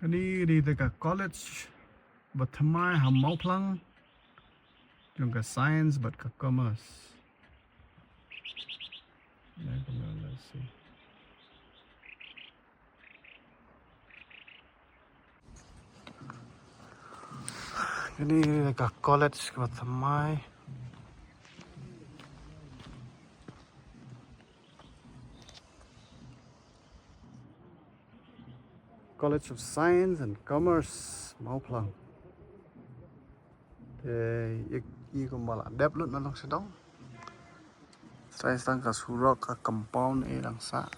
cái này đi từ cả college bật tham mai hầm mawphlang trong cả science bật cả commerce. Let's see. Cái này đi từ cả college bật tham mai. College of Science and Commerce mawphlang. Thì ý cũng bảo là đẹp luôn nó long sẽ đóng. Saya sang ke surau ke compound lang sa.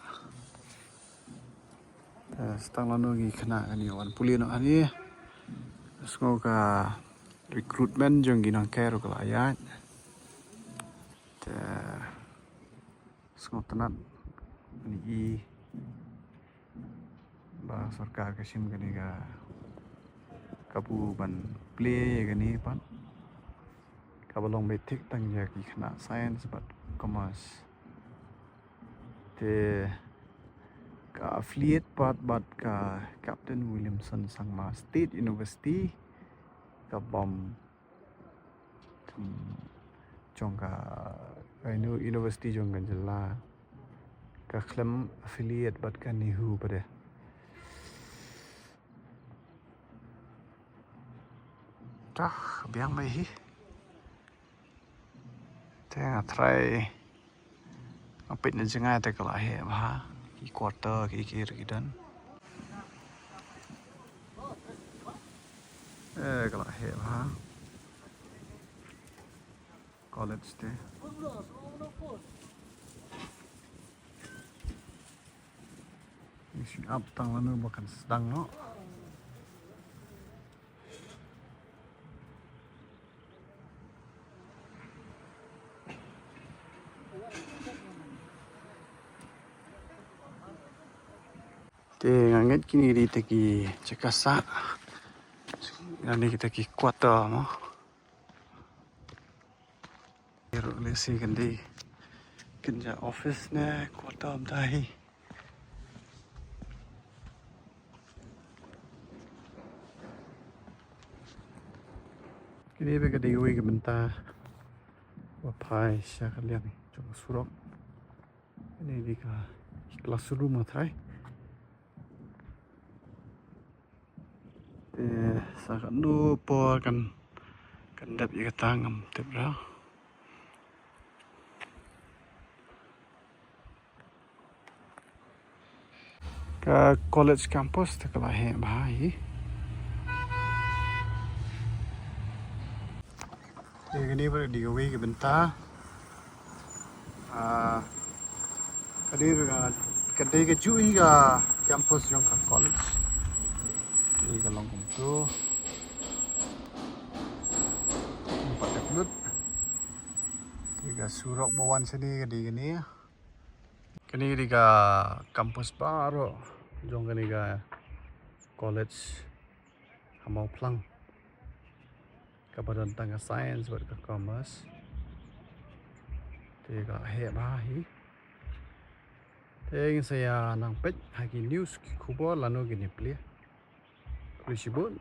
Setang lanu gi kena kan wan puli no ani. Semoga recruitment jong ginang care ko ayat. Semoga tenan ni ba sarkar ke sim gani ga kabu ban play gani pan. Kabalong betik tang ya ki kena science but commerce. Te ka affiliate part but ka Captain Williamson Sangma State University ka bom trong ka university jong ganjala ka klem affiliate but ka nihu pade tah biang mai hi tengah try apa ni jangan ada kalau he bah ki quarter ki kir kidan kalau he bah college te isi up tang lanu bukan sedang no. Te nganget kini di teki cekasa. Ini kita ki quarter mo. Ero lesi kendi kerja office ne quarter amtai. Kini bega diwi ke bentar. Wapai sya kalian coba surok. Ini di classroom matai. Sangat lupa kan dap ikat tangan tebra. Ke college campus tak lah he bahai. Ini baru digawe ke bentar. Kadai ke cui ke campus yang ke college. Ini kalau tu 4 menit. Tiga surok bawan sini di gini. Kini di kampus baru. Jong kini college mawphlang. Kabaran tangga science buat ke commerce. Tiga he bahi. Teng saya nang pet hagi news kubur lanu gini pli. Risibun.